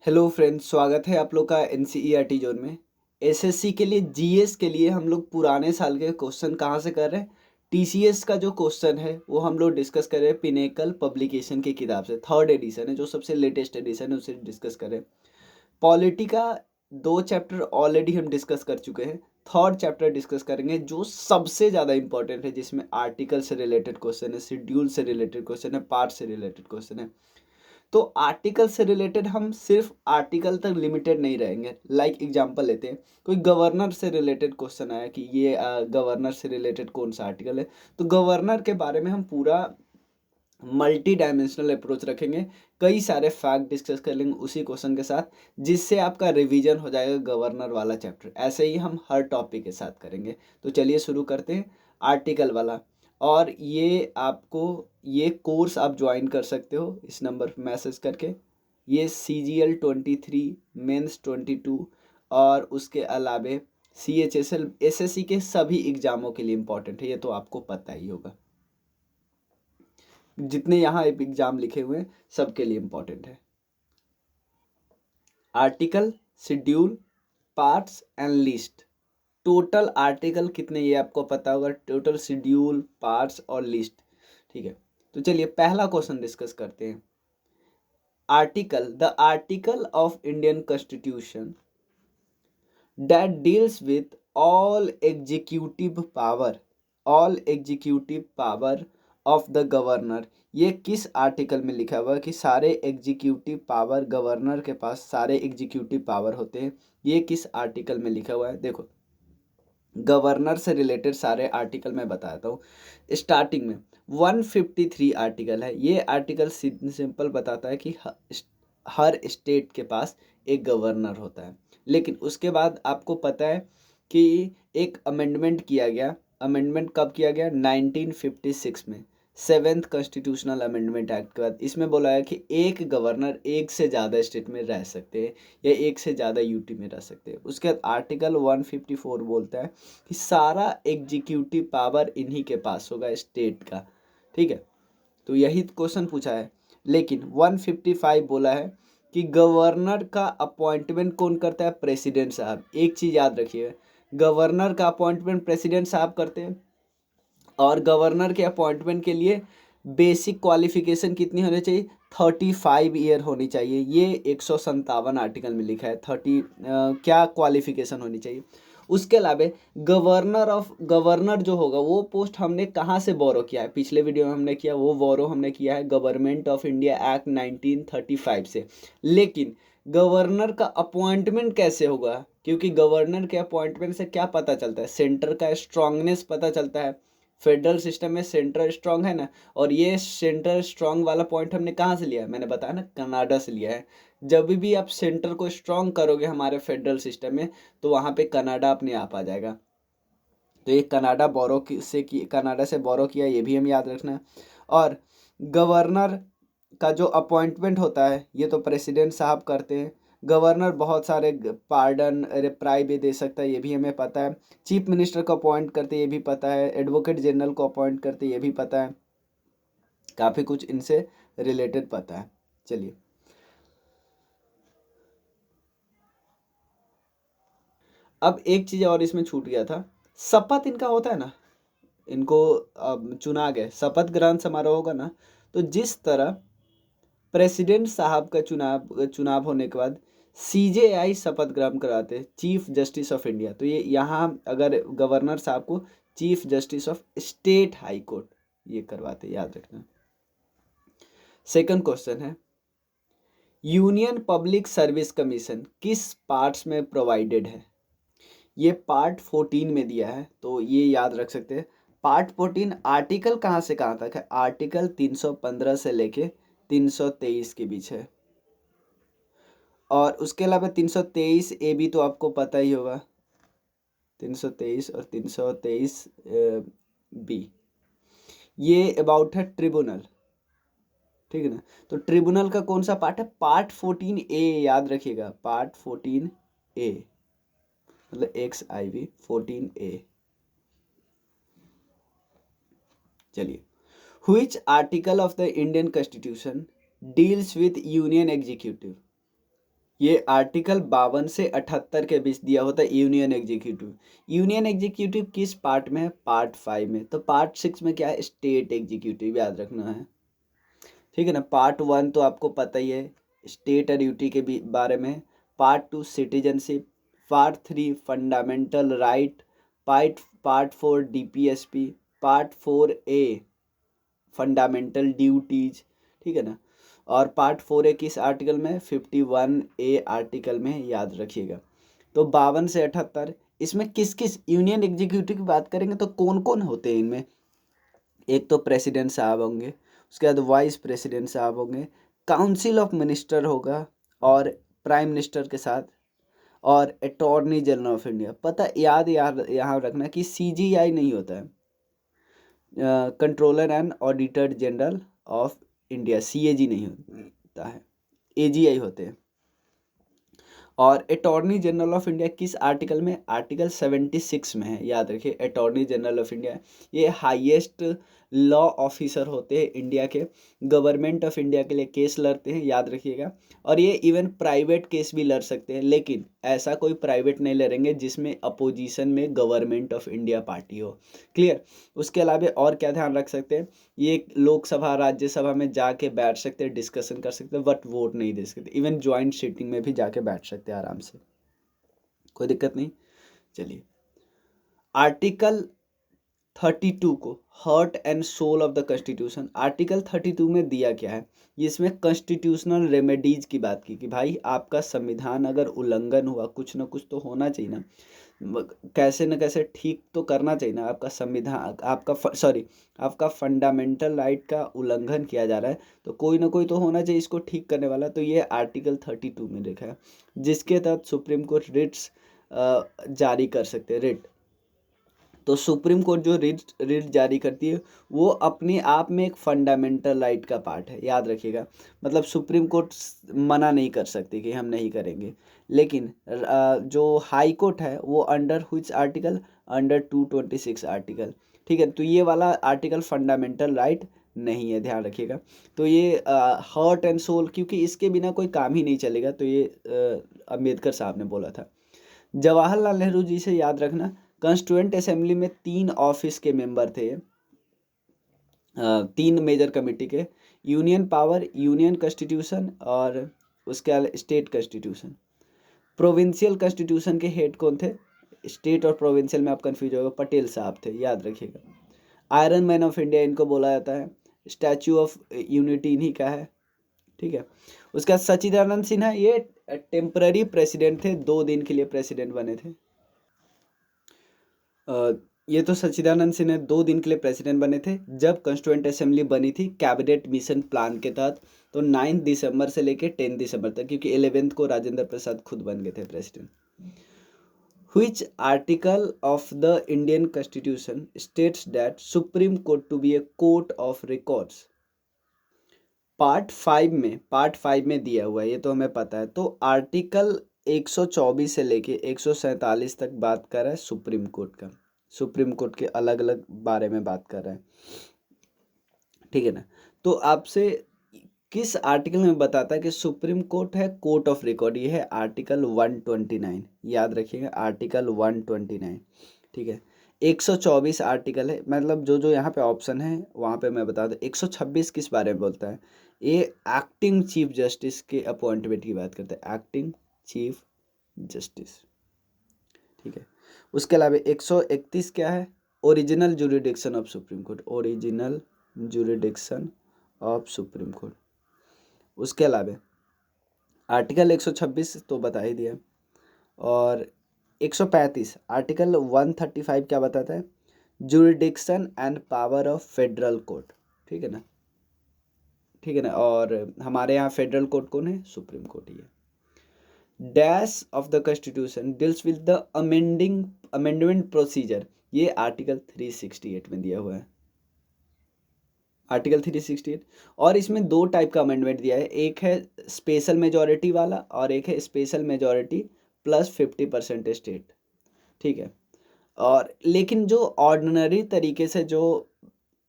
Hello friends, स्वागत है आप लोग का एनसीईआरटी जोन में। एसएससी के लिए जीएस के लिए हम लोग पुराने साल के क्वेश्चन कहाँ से कर रहे हैं। टीसीएस का जो क्वेश्चन है वो हम लोग डिस्कस कर रहे हैं पिनेकल पब्लिकेशन की किताब से। थर्ड एडिशन है, जो सबसे लेटेस्ट एडिशन है, उसे डिस्कस कर रहे हैं। पॉलिटी का 2 चैप्टर ऑलरेडी हम डिस्कस कर चुके हैं। थर्ड चैप्टर डिस्कस करेंगे जो सबसे ज़्यादा इंपॉर्टेंट है, जिसमें आर्टिकल से रिलेटेड क्वेश्चन है, शेड्यूल से रिलेटेड क्वेश्चन है, पार्ट से रिलेटेड क्वेश्चन है। तो आर्टिकल से रिलेटेड हम सिर्फ आर्टिकल तक लिमिटेड नहीं रहेंगे। लाइक एग्जांपल लेते हैं, कोई गवर्नर से रिलेटेड क्वेश्चन आया कि ये गवर्नर से रिलेटेड कौन सा आर्टिकल है, तो गवर्नर के बारे में हम पूरा मल्टी डायमेंशनल अप्रोच रखेंगे। कई सारे फैक्ट डिस्कस कर लेंगे उसी क्वेश्चन के साथ, जिससे आपका रिवीजन हो जाएगा गवर्नर वाला चैप्टर। ऐसे ही हम हर टॉपिक के साथ करेंगे। तो चलिए शुरू करते हैं आर्टिकल वाला। और ये कोर्स आप ज्वाइन कर सकते हो इस नंबर पर मैसेज करके। ये CGL 23, मेंस 22 और उसके अलावे CHSL SSC के सभी एग्जामों के लिए इम्पोर्टेंट है। ये तो आपको पता ही होगा, जितने यहाँ एग्जाम लिखे हुए हैं सबके लिए इम्पोर्टेंट है। Article, schedule, parts and list. Total article कितने ये आपको पता होगा, टोटल शेड्यूल, पार्ट्स और लिस्ट। ठीक है, तो चलिए पहला क्वेश्चन डिस्कस करते हैं। Article, the article of Indian constitution that deals with all executive power of the governor। ये किस आर्टिकल में लिखा हुआ है कि सारे एग्जीक्यूटिव पावर गवर्नर के पास सारे एग्जीक्यूटिव पावर होते हैं। ये किस आर्टिकल में लिखा हुआ है? देखो, गवर्नर से रिलेटेड सारे आर्टिकल मैं बताता हूँ। स्टार्टिंग में 153 आर्टिकल है। ये आर्टिकल सिंपल बताता है कि हर स्टेट के पास एक गवर्नर होता है। लेकिन उसके बाद आपको पता है कि एक अमेंडमेंट किया गया। अमेंडमेंट कब किया गया? 1956 में, 7th कॉन्स्टिट्यूशनल अमेंडमेंट एक्ट के बाद। इसमें बोला है कि एक गवर्नर एक से ज़्यादा स्टेट में रह सकते हैं या एक से ज़्यादा यूटी में रह सकते हैं। उसके बाद आर्टिकल 154 बोलता है कि सारा एग्जीक्यूटिव पावर इन्हीं के पास होगा, स्टेट का। ठीक है, तो यही क्वेश्चन पूछा है। लेकिन 155 बोला है कि गवर्नर का अपॉइंटमेंट कौन करता है? प्रेसिडेंट साहब। एक चीज़ याद रखिए, गवर्नर का अपॉइंटमेंट प्रेसिडेंट साहब करते हैं। और गवर्नर के अपॉइंटमेंट के लिए बेसिक क्वालिफिकेशन कितनी होनी चाहिए? 35 ईयर होनी चाहिए। ये 157 आर्टिकल में लिखा है। क्या क्वालिफिकेशन होनी चाहिए। उसके अलावा गवर्नर जो होगा वो पोस्ट हमने कहाँ से बोरो किया है? पिछले वीडियो में हमने किया, वो बोरो हमने किया है गवर्नमेंट ऑफ इंडिया एक्ट 1935 से। लेकिन गवर्नर का अपॉइंटमेंट कैसे होगा? क्योंकि गवर्नर के अपॉइंटमेंट से क्या पता चलता है? सेंटर का स्ट्रांगनेस पता चलता है। फेडरल सिस्टम में सेंटर स्ट्रांग है ना, और ये सेंटर स्ट्रांग वाला पॉइंट हमने कहाँ से लिया है? मैंने बताया ना, कनाडा से लिया है। जब भी आप सेंटर को स्ट्रांग करोगे हमारे फेडरल सिस्टम में, तो वहाँ पे कनाडा अपने आप आ जाएगा। तो ये कनाडा से बोरो किया, ये भी हम याद रखना है। और गवर्नर का जो अपॉइंटमेंट होता है ये तो प्रेसिडेंट साहब करते हैं। गवर्नर बहुत सारे पार्डन रिप्राई भी दे सकता है, ये भी हमें पता है। चीफ मिनिस्टर को अपॉइंट करते, ये भी पता है। एडवोकेट जनरल को अपॉइंट करते, ये भी पता है। काफ़ी कुछ इनसे रिलेटेड पता है। चलिए, अब एक चीज़ और इसमें छूट गया था। शपथ इनका होता है ना, इनको चुना गया, शपथ ग्रहण समारोह होगा ना। तो जिस तरह प्रेसिडेंट साहब का चुनाव होने के बाद CJI शपथ ग्रहण कराते, चीफ जस्टिस ऑफ इंडिया, तो ये यहाँ अगर गवर्नर साहब को chief justice of state high court ये करवाते, याद रखना। सेकंड क्वेश्चन है, यूनियन पब्लिक सर्विस कमीशन किस पार्ट्स में प्रोवाइडेड है? ये पार्ट 14 में दिया है, तो ये याद रख सकते हैं। पार्ट 14 आर्टिकल कहाँ से कहाँ तक है? आर्टिकल 315 से लेके 323 के बीच है। और उसके अलावा 323A भी तो आपको पता ही होगा। 323 और 323B ये अबाउट है ट्रिब्यूनल। ठीक है ना, तो ट्रिब्यूनल का कौन सा पार्ट है? पार्ट 14A, याद रखिएगा, पार्ट 14A, मतलब XIV 14A। चलिए, which article of the Indian constitution deals with union executive? ये आर्टिकल 52 से 78 के बीच दिया होता है यूनियन एग्जीक्यूटिव। यूनियन एग्जीक्यूटिव किस पार्ट में है? पार्ट 5 में। तो पार्ट 6 में क्या है? स्टेट एग्जीक्यूटिव, याद रखना है, ठीक है ना। पार्ट 1 तो आपको पता ही है, स्टेट ड्यूटी के बारे में। Part 2 citizenship, part 3 fundamental right, part 4 DPSP, part 4A fundamental duties, ठीक है ना। और पार्ट 4A किस आर्टिकल में? 51A आर्टिकल में, याद रखिएगा। तो 52 से 78 इसमें किस किस यूनियन एग्जीक्यूटिव की बात करेंगे तो कौन कौन होते हैं इनमें? एक तो प्रेसिडेंट साहब होंगे, उसके बाद वाइस प्रेसिडेंट साहब होंगे, काउंसिल ऑफ मिनिस्टर होगा और प्राइम मिनिस्टर के साथ, और अटॉर्नी जनरल ऑफ इंडिया। पता याद याद यहाँ रखना कि CGI नहीं होता है, controller and auditor general of India, CAG नहीं होता है, AGI होते हैं। और अटॉर्नी जनरल ऑफ इंडिया किस आर्टिकल में? आर्टिकल 76 में है, याद रखिए। अटॉर्नी जनरल ऑफ इंडिया ये हाईएस्ट लॉ ऑफिसर होते हैं इंडिया के, गवर्नमेंट ऑफ इंडिया के लिए केस लड़ते हैं, याद रखिएगा। और ये इवन प्राइवेट केस भी लड़ सकते हैं, लेकिन ऐसा कोई प्राइवेट नहीं लड़ेंगे जिसमें अपोजिशन में गवर्नमेंट ऑफ इंडिया पार्टी हो। क्लियर। उसके अलावा और क्या ध्यान रख सकते हैं? ये लोकसभा राज्यसभा में जाके बैठ सकते हैं, डिस्कशन कर सकते हैं, बट वोट नहीं दे सकते। इवन ज्वाइंट सीटिंग में भी जाके बैठ सकते हैं आराम से, कोई दिक्कत नहीं। चलिए, आर्टिकल 32 को heart and soul of the constitution, article 32 में दिया क्या है? इसमें कॉन्स्टिट्यूशनल रेमेडीज की बात की कि भाई आपका संविधान अगर उल्लंघन हुआ, कुछ ना कुछ तो होना चाहिए ना, कैसे न कैसे ठीक तो करना चाहिए ना। आपका संविधान, आपका फंडामेंटल राइट का उल्लंघन किया जा रहा है, तो कोई ना कोई तो होना चाहिए इसको ठीक करने वाला। तो ये आर्टिकल 32 में लिखा है, जिसके तहत सुप्रीम कोर्ट रिट्स जारी कर सकते हैं, रिट। तो सुप्रीम कोर्ट जो रिट जारी करती है वो अपने आप में एक फंडामेंटल राइट का पार्ट है, याद रखिएगा। मतलब सुप्रीम कोर्ट मना नहीं कर सकती कि हम नहीं करेंगे, लेकिन जो हाई कोर्ट है वो under which article? Under 226 article, ठीक है। तो ये वाला आर्टिकल फंडामेंटल राइट नहीं है, ध्यान रखिएगा। तो ये हार्ट एंड सोल, क्योंकि इसके बिना कोई काम ही नहीं चलेगा, तो ये अम्बेडकर साहब ने बोला था। जवाहरलाल नेहरू जी से याद रखना, कॉन्स्टिट्यूएंट असेंबली में 3 ऑफिस के मेंबर थे, 3 मेजर कमेटी के, यूनियन पावर, यूनियन कॉन्स्टिट्यूशन और उसके अलावा स्टेट कॉन्स्टिट्यूशन। प्रोविंशियल कॉन्स्टिट्यूशन के हेड कौन थे? स्टेट और प्रोविंशियल में आप कंफ्यूज होगा, पटेल साहब थे, याद रखिएगा। आयरन मैन ऑफ इंडिया इनको बोला जाता है, स्टैचू ऑफ यूनिटी इन्हीं का है, ठीक है। उसका सच्चिदानंद सिन्हा ये टेम्पररी प्रेसिडेंट थे, 2 दिन के लिए प्रेसिडेंट बने थे। ये तो सच्चिदानंद सिन्हा 2 दिन के लिए प्रेसिडेंट बने थे जब कॉन्स्टिट्यूएंट असेंबली बनी थी कैबिनेट मिशन प्लान के तहत। तो 9 दिसंबर से लेके 10 दिसंबर तक, क्योंकि 11th को राजेंद्र प्रसाद खुद बन गए थे president. Which article of the Indian Constitution states that Supreme Court to be a court of records? Part 5 में दिया हुआ है, ये तो हमें पता है। तो आर्टिकल 124 से लेके 147 तक बात कर रहा है सुप्रीम कोर्ट का, सुप्रीम कोर्ट के अलग अलग बारे में बात कर रहा है, ठीक है ना। तो आपसे किस आर्टिकल में बताता है कि सुप्रीम कोर्ट है कोर्ट ऑफ रिकॉर्ड? ये है आर्टिकल 129, याद रखिएगा, आर्टिकल 129, ठीक है। 124 आर्टिकल है, मतलब जो जो यहाँ पे ऑप्शन है वहाँ पे मैं बता दूँ। 126 किस बारे में बोलता है? ये एक्टिंग चीफ जस्टिस के अपॉइंटमेंट की बात करता है, एक्टिंग चीफ जस्टिस, ठीक है। उसके अलावा 131 क्या है? Original jurisdiction of supreme court, original jurisdiction of supreme court. उसके अलावा आर्टिकल 126 तो बता ही दिया, और 135 आर्टिकल 135 क्या बताता है? Jurisdiction and power of federal court, ठीक है ना, ठीक है ना। और हमारे यहाँ फेडरल कोर्ट कौन है? सुप्रीम कोर्ट ही है। Dash of the constitution deals with the amendment procedure, ये आर्टिकल 368 में दिया हुआ है, आर्टिकल 368। और इसमें 2 टाइप का अमेंडमेंट दिया है, एक है स्पेशल मेजॉरिटी वाला और एक है स्पेशल मेजॉरिटी प्लस 50% स्टेट, ठीक है। और लेकिन जो ऑर्डिनरी तरीके से जो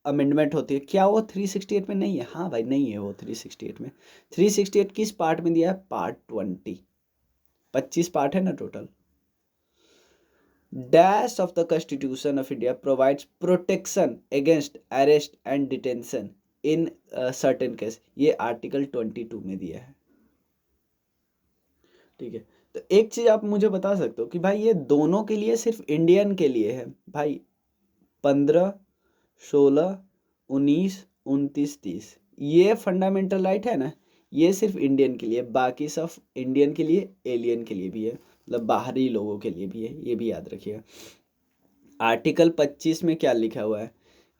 अमेंडमेंट होती है, क्या वो 368 में नहीं है? हाँ भाई, नहीं है वो 368 में। 368 किस पार्ट में दिया है? पार्ट 20, 25 पार्ट है ना total. Dash of the constitution of India provides protection against arrest and detention in certain case, ये आर्टिकल 22 में दिया है। ठीक है, तो एक चीज आप मुझे बता सकते हो कि भाई ये दोनों के लिए सिर्फ इंडियन के लिए है भाई, 15, 16, 19, 29, 30, ये फंडामेंटल राइट है ना, ये सिर्फ इंडियन के लिए, बाकी सब इंडियन के लिए, एलियन के लिए भी है, मतलब बाहरी लोगों के लिए भी है, ये भी याद रखिएगा। आर्टिकल 25 में क्या लिखा हुआ है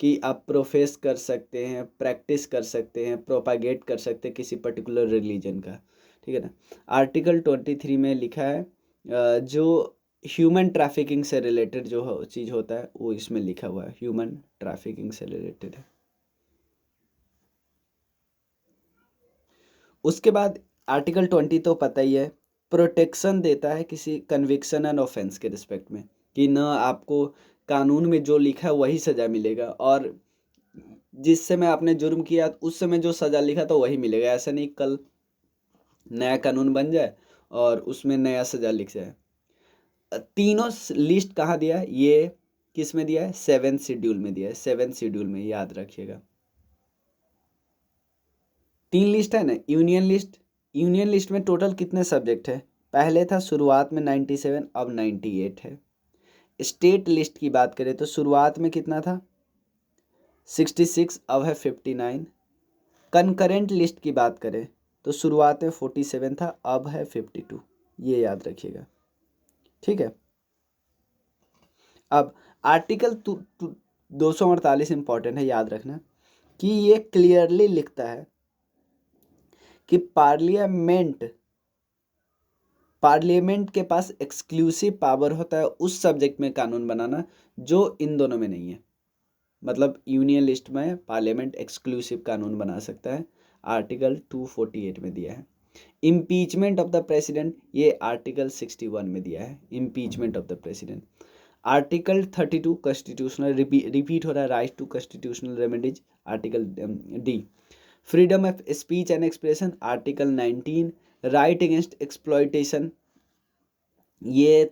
कि आप प्रोफेस कर सकते हैं, प्रैक्टिस कर सकते हैं, प्रोपागेट कर सकते हैं किसी पर्टिकुलर रिलीजन का, ठीक है ना। आर्टिकल 23 में लिखा है जो ह्यूमन ट्रैफिकिंग से रिलेटेड जो चीज़ होता है वो इसमें लिखा हुआ है, ह्यूमन ट्रैफिकिंग से रिलेटेड है। उसके बाद आर्टिकल 20 तो पता ही है, प्रोटेक्शन देता है किसी कन्विक्शन एंड ऑफेंस के रिस्पेक्ट में, कि न आपको कानून में जो लिखा है वही सज़ा मिलेगा, और जिस समय आपने जुर्म किया उस समय जो सज़ा लिखा था वही मिलेगा, ऐसा नहीं कल नया कानून बन जाए और उसमें नया सज़ा लिख जाए। तीनों लिस्ट कहाँ दिया है, ये किस में दिया है, 7th शेड्यूल में दिया है, 7th शेड्यूल में, याद रखिएगा। 3 लिस्ट है ना, यूनियन लिस्ट। यूनियन लिस्ट में टोटल कितने सब्जेक्ट है, पहले था शुरुआत में 97, अब 98 है। स्टेट लिस्ट की बात करें तो शुरुआत में कितना था, 66, अब है 59। कनकरेंट लिस्ट की बात करें तो शुरुआत में 47 था, अब है 52, ये याद रखिएगा, ठीक है। अब आर्टिकल 248 इंपॉर्टेंट है, याद रखना कि ये क्लियरली लिखता है कि पार्लियामेंट के पास एक्सक्लूसिव पावर होता है उस सब्जेक्ट में कानून बनाना जो इन दोनों में नहीं है, मतलब यूनियन लिस्ट में पार्लियामेंट एक्सक्लूसिव कानून बना सकता है, आर्टिकल 248 में दिया है। इम्पीचमेंट ऑफ द प्रेसिडेंट, ये आर्टिकल 61 में दिया है, impeachment of the president. Article 32 constitutional, repeat हो रहा है, right to constitutional remedies, article D. Freedom of speech and expression, article 19। Right against exploitation, ये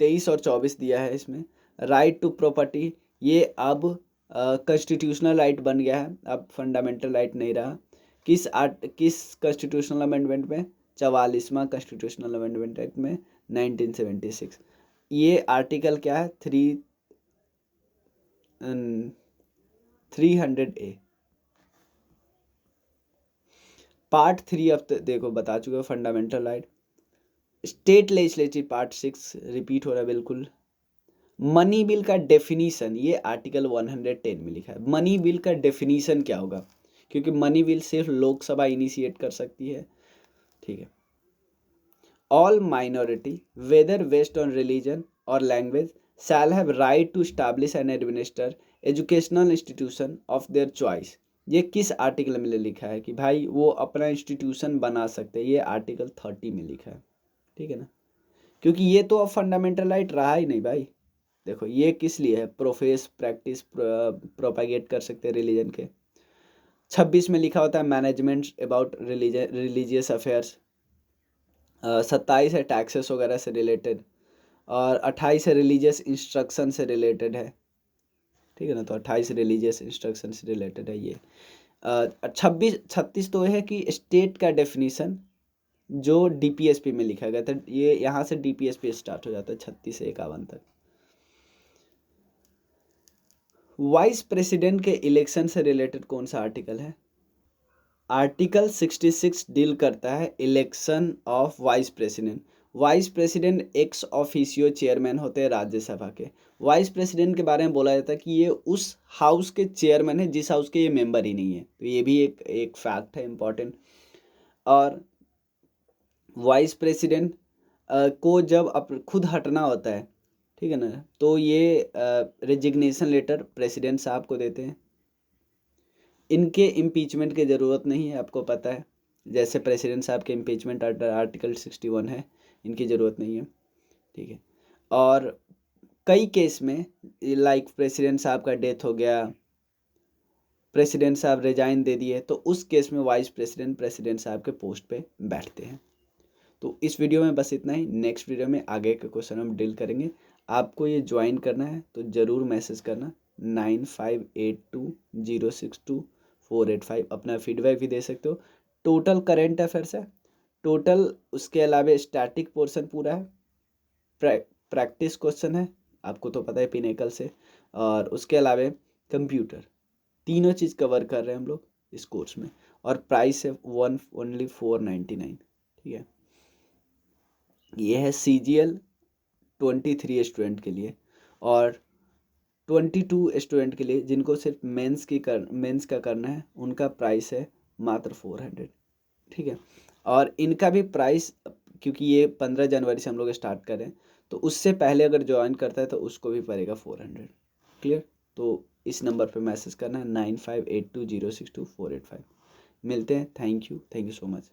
23 और 24 दिया है इसमें। राइट टू प्रॉपर्टी, ये अब कॉन्स्टिट्यूशनल राइट बन गया है, अब फंडामेंटल राइट नहीं रहा। किस कॉन्स्टिट्यूशनल अमेंडमेंट में, 44वां कॉन्स्टिट्यूशनल अमेंडमेंट एक्ट में 1976। ये आर्टिकल क्या है, 300A। पार्ट 3 अब देखो बता चुके हो, fundamental right. State legislative part 6 repeat हो रहा है बिल्कुल। मनी बिल का डेफिनीशन, ये आर्टिकल 110 में लिखा है। मनी बिल का डेफिनीशन क्या होगा, क्योंकि मनी बिल सिर्फ लोकसभा इनिशिएट कर सकती है, ठीक है। All minority whether based on religion और language shall have right to establish and administer educational institution of their choice, ये किस आर्टिकल में लिखा है कि भाई वो अपना इंस्टीट्यूशन बना सकते हैं, ये आर्टिकल 30 में लिखा है, ठीक है ना। क्योंकि ये तो अब फंडामेंटल राइट रहा ही नहीं भाई। देखो ये किस लिए है, प्रोफेस, प्रैक्टिस, प्रोपागेट कर सकते हैं रिलीजन के। 26 में लिखा होता है मैनेजमेंट अबाउट रिलीजियस अफेयर्स। 27 है टैक्सेस वगैरह से रिलेटेड, और 28 है रिलीजियस इंस्ट्रक्शन से रिलेटेड है, ठीक है ना। तो 28 रिलीजियस इंस्ट्रक्शन से रिलेटेड है ये। 36 तो है कि स्टेट का डेफिनीशन जो डीपीएसपी में लिखा गया था, ये यहाँ से डीपीएसपी स्टार्ट हो जाता है 36 से 51 तक। वाइस प्रेसिडेंट के इलेक्शन से रिलेटेड कौन सा आर्टिकल है, आर्टिकल 66 डील करता है election of vice president. Vice president ex officio chairman होते हैं राज्यसभा के। वाइस प्रेसिडेंट के बारे में बोला जाता है कि ये उस हाउस के चेयरमैन है जिस हाउस के ये मेंबर ही नहीं है, तो ये भी एक फैक्ट है इम्पॉर्टेंट। और वाइस प्रेसिडेंट को जब खुद हटना होता है, ठीक है ना, तो ये रेजिग्नेशन लेटर प्रेसिडेंट साहब को देते हैं। इनके इम्पीचमेंट की ज़रूरत नहीं है, आपको पता है, जैसे प्रेसिडेंट साहब के इम्पीचमेंट आर्टिकल 61 है, इनकी ज़रूरत नहीं है, ठीक है। और कई केस में लाइक प्रेसिडेंट साहब का डेथ हो गया, प्रेसिडेंट साहब रिजाइन दे दिए, तो उस केस में वाइस प्रेसिडेंट प्रेसिडेंट साहब के पोस्ट पे बैठते हैं। तो इस वीडियो में बस इतना ही। नेक्स्ट वीडियो में आगे के क्वेश्चन हम डील करेंगे। आपको ये ज्वाइन करना है तो ज़रूर मैसेज करना 9582062485। अपना फीडबैक भी दे सकते हो। टोटल करेंट अफेयर्स है, टोटल उसके अलावा स्टैटिक पोर्शन पूरा है, प्रैक्टिस क्वेश्चन है, आपको तो पता है पिनेकल से, और उसके अलावा कंप्यूटर, तीनों चीज़ कवर कर रहे हैं हम लोग इस कोर्स में। और प्राइस है ओनली 499। ठीक है, ये है CGL 23 स्टूडेंट के लिए, और 22 स्टूडेंट के लिए जिनको सिर्फ मेंस का करना है, उनका प्राइस है मात्र 400। ठीक है, और इनका भी प्राइस, क्योंकि ये 15 जनवरी से हम लोग स्टार्ट कर रहे हैं, तो उससे पहले अगर ज्वाइन करता है तो उसको भी पड़ेगा 400। क्लियर? तो इस नंबर पे मैसेज करना है 9582062485। मिलते हैं। Thank you so much.